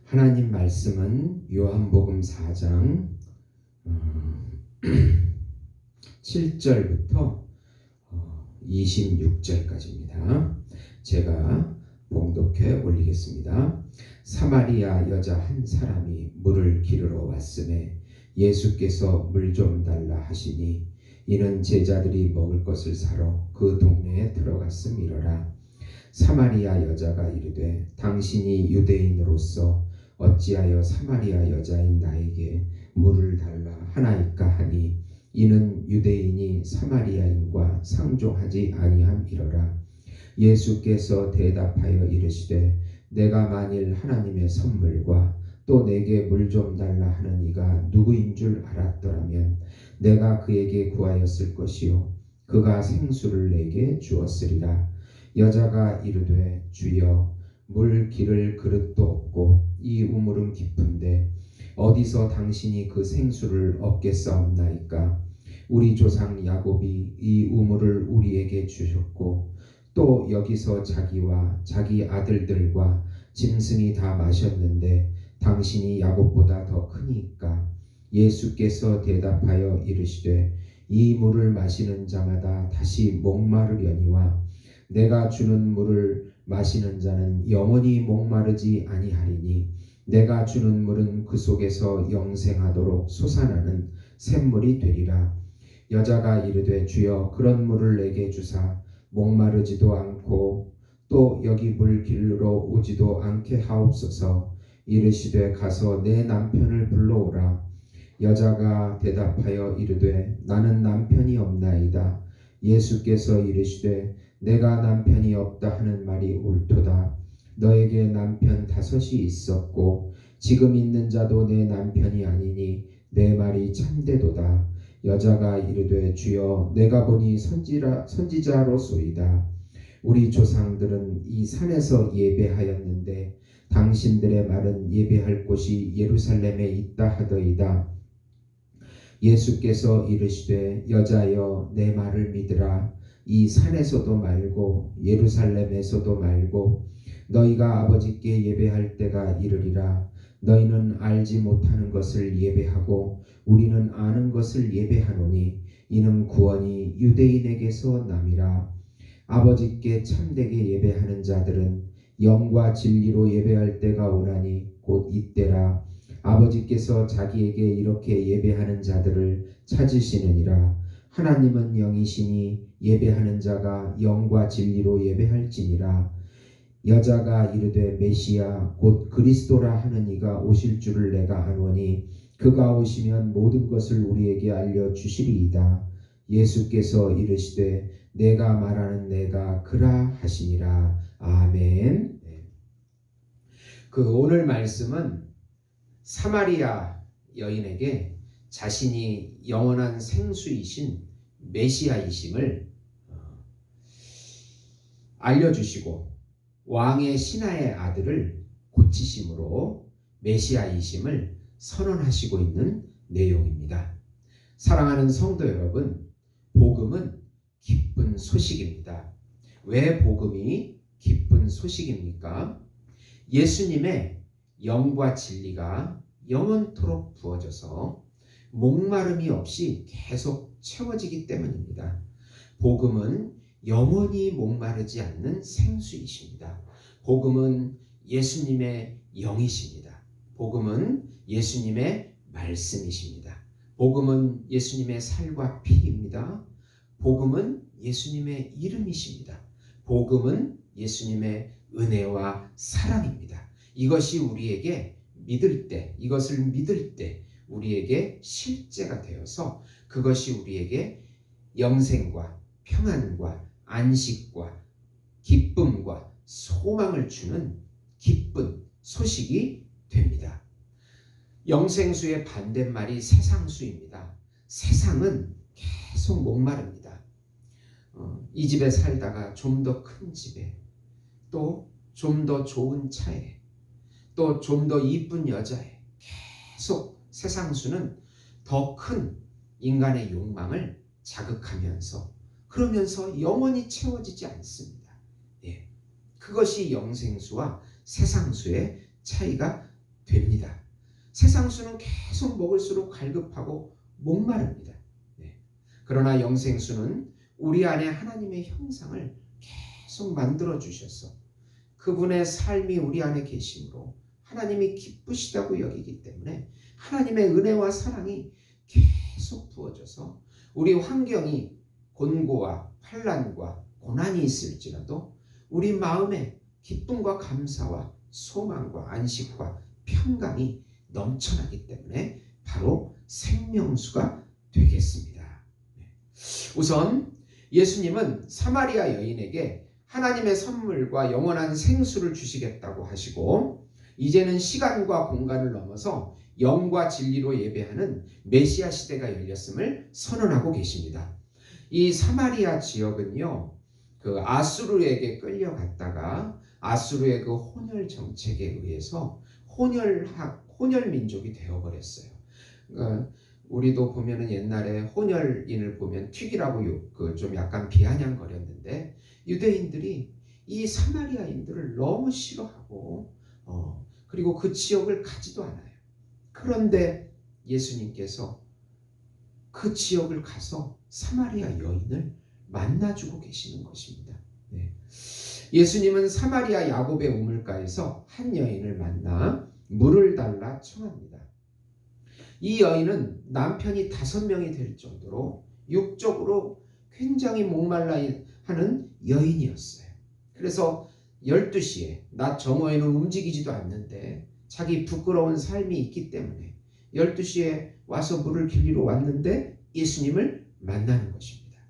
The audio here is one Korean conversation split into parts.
하나님 말씀은 요한복음 4장 7절부터 26절까지입니다. 제가 봉독해 올리겠습니다. 사마리아 여자 한 사람이 물을 기르러 왔음에 예수께서 물 좀 달라 하시니 이는 제자들이 먹을 것을 사러 그 동네에 들어갔음이러라. 사마리아 여자가 이르되 당신이 유대인으로서 어찌하여 사마리아 여자인 나에게 물을 달라 하나이까 하니 이는 유대인이 사마리아인과 상종하지 아니함이러라. 예수께서 대답하여 이르시되 내가 만일 하나님의 선물과 또 내게 물 좀 달라 하는 이가 누구인 줄 알았더라면 내가 그에게 구하였을 것이요 그가 생수를 내게 주었으리라. 여자가 이르되 주여 물 기를 그릇도 없고 이 우물은 깊은데 어디서 당신이 그 생수를 얻겠사옵나이까. 우리 조상 야곱이 이 우물을 우리에게 주셨고 또 여기서 자기와 자기 아들들과 짐승이 다 마셨는데 당신이 야곱보다 더 크니까. 예수께서 대답하여 이르시되 이 물을 마시는 자마다 다시 목마르려니와 내가 주는 물을 마시는 자는 영원히 목마르지 아니하리니 내가 주는 물은 그 속에서 영생하도록 솟아나는 샘물이 되리라. 여자가 이르되 주여 그런 물을 내게 주사 목마르지도 않고 또 여기 물 기르러 오지도 않게 하옵소서. 이르시되 가서 내 남편을 불러오라. 여자가 대답하여 이르되 나는 남편이 없나이다. 예수께서 이르시되 내가 남편이 없다 하는 말이 옳도다. 너에게 남편 5이 있었고 지금 있는 자도 내 남편이 아니니 내 말이 참되도다. 여자가 이르되 주여 내가 보니 선지자로소이다. 우리 조상들은 이 산에서 예배하였는데 당신들의 말은 예배할 곳이 예루살렘에 있다 하더이다. 예수께서 이르시되 여자여 내 말을 믿으라. 이 산에서도 말고 예루살렘에서도 말고 너희가 아버지께 예배할 때가 이르리라. 너희는 알지 못하는 것을 예배하고 우리는 아는 것을 예배하노니 이는 구원이 유대인에게서 남이라. 아버지께 참되게 예배하는 자들은 영과 진리로 예배할 때가 오나니 곧 이때라. 아버지께서 자기에게 이렇게 예배하는 자들을 찾으시느니라. 하나님은 영이시니 예배하는 자가 영과 진리로 예배할지니라. 여자가 이르되 메시아 곧 그리스도라 하는 이가 오실 줄을 내가 아노니 그가 오시면 모든 것을 우리에게 알려주시리이다. 예수께서 이르시되 내가 말하는 내가 그라 하시니라. 아멘. 그 오늘 말씀은 사마리아 여인에게 자신이 영원한 생수이신 메시아이심을 알려주시고 왕의 신하의 아들을 고치심으로 메시아이심을 선언하시고 있는 내용입니다. 사랑하는 성도 여러분, 복음은 기쁜 소식입니다. 왜 복음이 기쁜 소식입니까? 예수님의 영과 진리가 영원토록 부어져서 목마름이 없이 계속 채워지기 때문입니다. 복음은 영원히 목마르지 않는 생수이십니다. 복음은 예수님의 영이십니다. 복음은 예수님의 말씀이십니다. 복음은 예수님의 살과 피입니다. 복음은 예수님의 이름이십니다. 복음은 예수님의 은혜와 사랑입니다. 이것이 우리에게 이것을 믿을 때 우리에게 실제가 되어서 그것이 우리에게 영생과 평안과 안식과 기쁨과 소망을 주는 기쁜 소식이 됩니다. 영생수의 반대말이 세상수입니다. 세상은 계속 목마릅니다. 이 집에 살다가 좀 더 큰 집에, 또 좀 더 좋은 차에, 또 좀 더 이쁜 여자에 계속 세상수는 더 큰 인간의 욕망을 자극하면서 그러면서 영원히 채워지지 않습니다. 그것이 영생수와 세상수의 차이가 됩니다. 세상수는 계속 먹을수록 갈급하고 목마릅니다. 네. 그러나 영생수는 우리 안에 하나님의 형상을 계속 만들어 주셔서 그분의 삶이 우리 안에 계심으로 하나님이 기쁘시다고 여기기 때문에 하나님의 은혜와 사랑이 계속 부어져서 우리 환경이 곤고와 환난과 고난이 있을지라도 우리 마음에 기쁨과 감사와 소망과 안식과 평강이 넘쳐나기 때문에 바로 생명수가 되겠습니다. 우선 예수님은 사마리아 여인에게 하나님의 선물과 영원한 생수를 주시겠다고 하시고 이제는 시간과 공간을 넘어서 영과 진리로 예배하는 메시아 시대가 열렸음을 선언하고 계십니다. 이 사마리아 지역은요, 그 아수르에게 끌려갔다가 아수르의 그 혼혈 정책에 의해서 혼혈 민족이 되어버렸어요. 우리도 보면은 옛날에 혼혈인을 보면 튀기라고 좀 약간 비아냥거렸는데 유대인들이 이 사마리아인들을 너무 싫어하고 그리고 그 지역을 가지도 않아요. 그런데 예수님께서 그 지역을 가서 사마리아 여인을 만나주고 계시는 것입니다. 네. 예수님은 사마리아 야곱의 우물가에서 한 여인을 만나 물을 달라 청합니다. 이 여인은 남편이 5명이 될 정도로 육적으로 굉장히 목말라 하는 여인이었어요. 그래서 12시에 낮 정오에는 움직이지도 않는데 자기 부끄러운 삶이 있기 때문에 12시에 와서 물을 길리러 왔는데 예수님을 만나는 것입니다.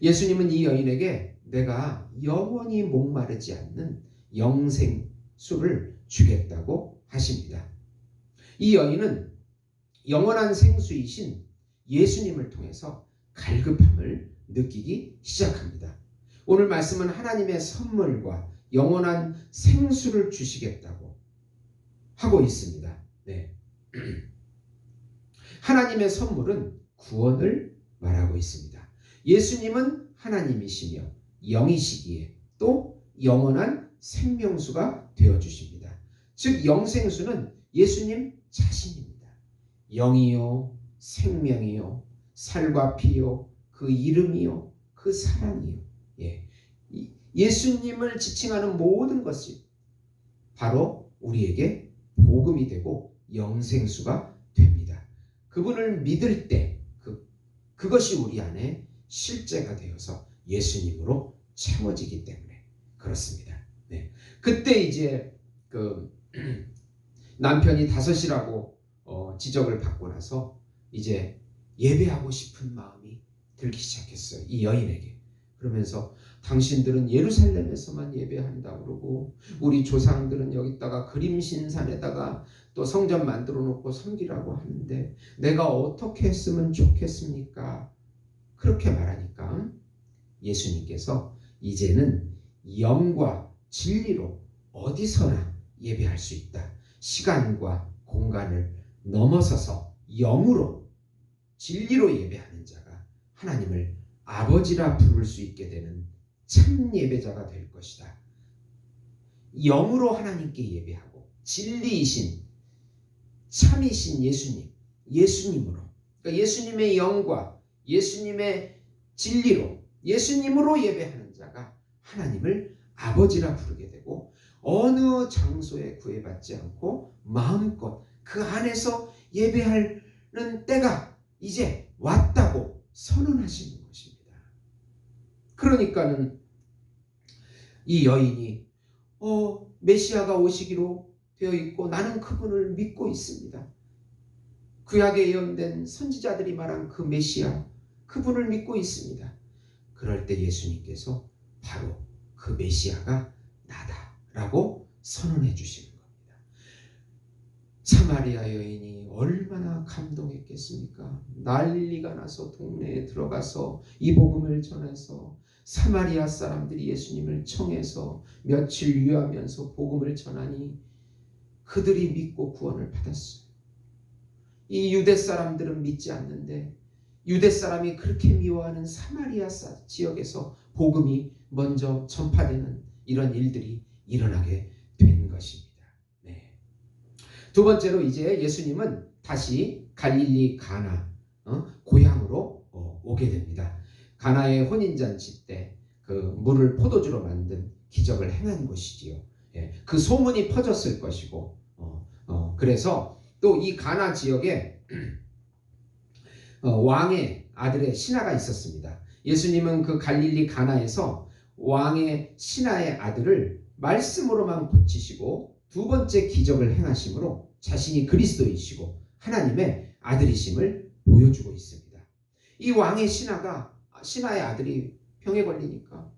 예수님은 이 여인에게 내가 영원히 목마르지 않는 영생수를 주겠다고 하십니다. 이 여인은 영원한 생수이신 예수님을 통해서 갈급함을 느끼기 시작합니다. 오늘 말씀은 하나님의 선물과 영원한 생수를 주시겠다고 하고 있습니다. 네. 하나님의 선물은 구원을 말하고 있습니다. 예수님은 하나님이시며 영이시기에 또 영원한 생명수가 되어주십니다. 즉 영생수는 예수님 자신입니다. 영이요 생명이요 살과 피요 그 이름이요 그 사랑이요. 예수님을 지칭하는 모든 것이 바로 우리에게 복음이 되고 영생수가 됩니다. 그분을 믿을 때 그것이 우리 안에 실제가 되어서 예수님으로 채워지기 때문에 그렇습니다. 네. 그때 이제 그 남편이 5이라고 지적을 받고 나서 이제 예배하고 싶은 마음이 들기 시작했어요. 이 여인에게. 그러면서 당신들은 예루살렘에서만 예배한다 그러고 우리 조상들은 여기다가 그림신산에다가 또 성전 만들어 놓고 섬기라고 하는데 내가 어떻게 했으면 좋겠습니까? 그렇게 말하니까 예수님께서 이제는 영과 진리로 어디서나 예배할 수 있다. 시간과 공간을 넘어서서 영으로 진리로 예배하는 자가 하나님을 아버지라 부를 수 있게 되는 참 예배자가 될 것이다. 영으로 하나님께 예배하고 진리이신 참이신 예수님으로 그러니까 예수님의 영과 예수님의 진리로 예수님으로 예배하는 자가 하나님을 아버지라 부르게 되고 어느 장소에 구애받지 않고 마음껏 그 안에서 예배하는 때가 이제 왔다고 선언하시는 것입니다. 그러니까는 이 여인이 메시아가 오시기로 되어 있고 나는 그분을 믿고 있습니다. 구약에 예언된 선지자들이 말한 그 메시아 그분을 믿고 있습니다. 그럴 때 예수님께서 바로 그 메시아가 나다라고 선언해 주시는 겁니다. 사마리아 여인이 얼마나 감동했겠습니까? 난리가 나서 동네에 들어가서 이 복음을 전해서 사마리아 사람들이 예수님을 청해서 며칠 유하면서 복음을 전하니 그들이 믿고 구원을 받았어요. 이 유대 사람들은 믿지 않는데 유대 사람이 그렇게 미워하는 사마리아 지역에서 복음이 먼저 전파되는 이런 일들이 일어나게 된 것입니다. 네. 두 번째로 이제 예수님은 다시 갈릴리 가나 고향으로 오게 됩니다. 가나의 혼인잔치 때 그 물을 포도주로 만든 기적을 행한 것이지요. 예, 그 소문이 퍼졌을 것이고 그래서 또 이 가나 지역에 왕의 아들의 신하가 있었습니다. 예수님은 그 갈릴리 가나에서 왕의 신하의 아들을 말씀으로만 고치시고 두 번째 기적을 행하심으로 자신이 그리스도이시고 하나님의 아들이심을 보여주고 있습니다. 이 왕의 신하의 아들이 병에 걸리니까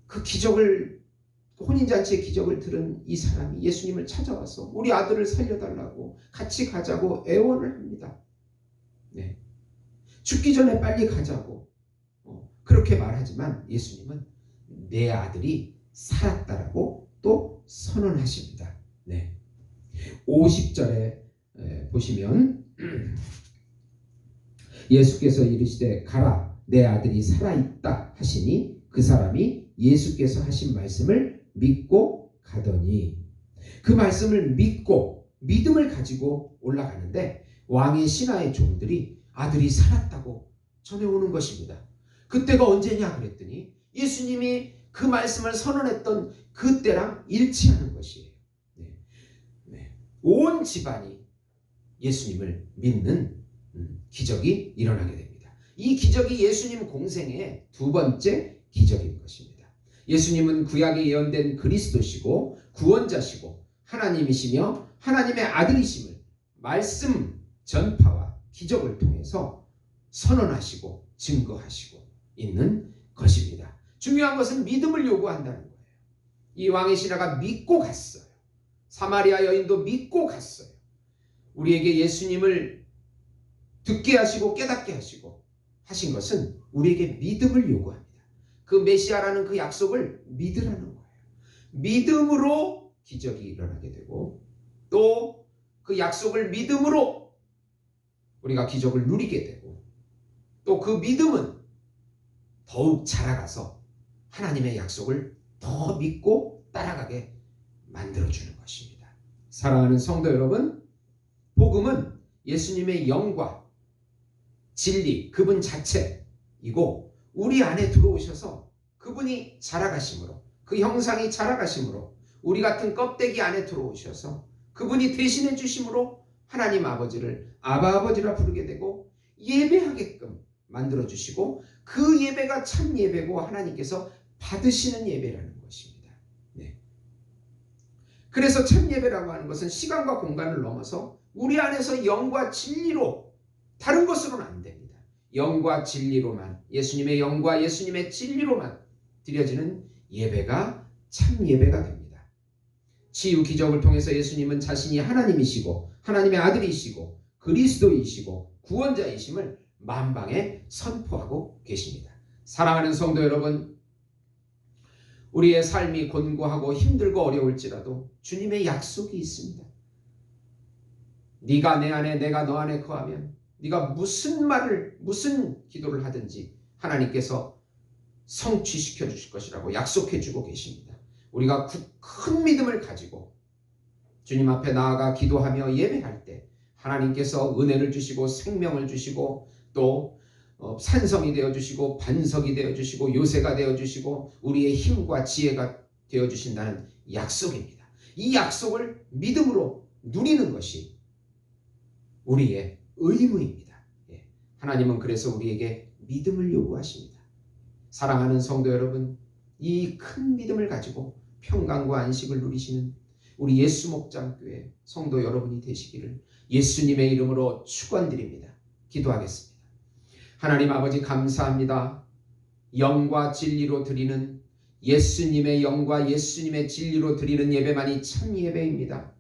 그 기적을, 혼인잔치의 기적을 들은 이 사람이 예수님을 찾아와서 우리 아들을 살려달라고 같이 가자고 애원을 합니다. 네. 죽기 전에 빨리 가자고 그렇게 말하지만 예수님은 내 아들이 살았다라고 또 선언하십니다. 네. 50절에 보시면 예수께서 이르시되 가라 내 아들이 살아있다 하시니 그 사람이 예수께서 하신 말씀을 믿고 가더니, 그 말씀을 믿고 믿음을 가지고 올라가는데 왕의 신하의 종들이 아들이 살았다고 전해오는 것입니다. 그때가 언제냐 그랬더니 예수님이 그 말씀을 선언했던 그때랑 일치하는 것이에요. 온 집안이 예수님을 믿는 기적이 일어나게 됩니다. 이 기적이 예수님 공생의 두 번째 기적인 것입니다. 예수님은 구약에 예언된 그리스도시고 구원자시고 하나님이시며 하나님의 아들이심을 말씀 전파와 기적을 통해서 선언하시고 증거하시고 있는 것입니다. 중요한 것은 믿음을 요구한다는 거예요. 이 왕의 신하가 믿고 갔어요. 사마리아 여인도 믿고 갔어요. 우리에게 예수님을 듣게 하시고 깨닫게 하신 것은 우리에게 믿음을 요구합니다. 그 메시아라는 그 약속을 믿으라는 거예요. 믿음으로 기적이 일어나게 되고 또 그 약속을 믿음으로 우리가 기적을 누리게 되고 또 그 믿음은 더욱 자라가서 하나님의 약속을 더 믿고 따라가게 만들어주는 것입니다. 사랑하는 성도 여러분, 복음은 예수님의 영과 진리, 그분 자체이고 우리 안에 들어오셔서 그분이 자라가심으로, 그 형상이 자라가심으로 우리 같은 껍데기 안에 들어오셔서 그분이 대신해 주심으로 하나님 아버지를 아바 아버지라 부르게 되고 예배하게끔 만들어주시고 그 예배가 참 예배고 하나님께서 받으시는 예배라는 것입니다. 네. 그래서 참 예배라고 하는 것은 시간과 공간을 넘어서 우리 안에서 영과 진리로, 다른 것으로는 안 됩니다. 영과 진리로만, 예수님의 영과 예수님의 진리로만 드려지는 예배가 참 예배가 됩니다. 치유 기적을 통해서 예수님은 자신이 하나님이시고 하나님의 아들이시고 그리스도이시고 구원자이심을 만방에 선포하고 계십니다. 사랑하는 성도 여러분, 우리의 삶이 곤고하고 힘들고 어려울지라도 주님의 약속이 있습니다. 네가 내 안에 내가 너 안에 거하면 네가 무슨 기도를 하든지 하나님께서 성취시켜 주실 것이라고 약속해 주고 계십니다. 우리가 큰 믿음을 가지고 주님 앞에 나아가 기도하며 예배할 때 하나님께서 은혜를 주시고 생명을 주시고 또 산성이 되어주시고 반석이 되어주시고 요새가 되어주시고 우리의 힘과 지혜가 되어주신다는 약속입니다. 이 약속을 믿음으로 누리는 것이 우리의 의무입니다. 하나님은 그래서 우리에게 믿음을 요구하십니다. 사랑하는 성도 여러분, 이 큰 믿음을 가지고 평강과 안식을 누리시는 우리 예수목장교회 성도 여러분이 되시기를 예수님의 이름으로 축원드립니다. 기도하겠습니다. 하나님 아버지 감사합니다. 영과 진리로 드리는, 예수님의 영과 예수님의 진리로 드리는 예배만이 참 예배입니다.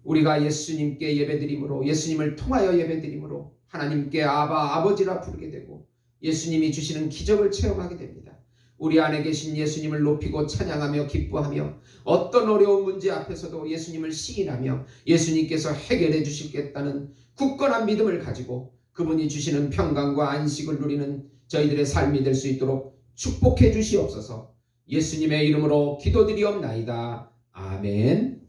우리가 예수님께 예배드림으로, 예수님을 통하여 예배드림으로 하나님께 아바 아버지라 부르게 되고 예수님이 주시는 기적을 체험하게 됩니다. 우리 안에 계신 예수님을 높이고 찬양하며 기뻐하며 어떤 어려운 문제 앞에서도 예수님을 시인하며 예수님께서 해결해 주시겠다는 굳건한 믿음을 가지고 그분이 주시는 평강과 안식을 누리는 저희들의 삶이 될 수 있도록 축복해 주시옵소서. 예수님의 이름으로 기도드리옵나이다. 아멘.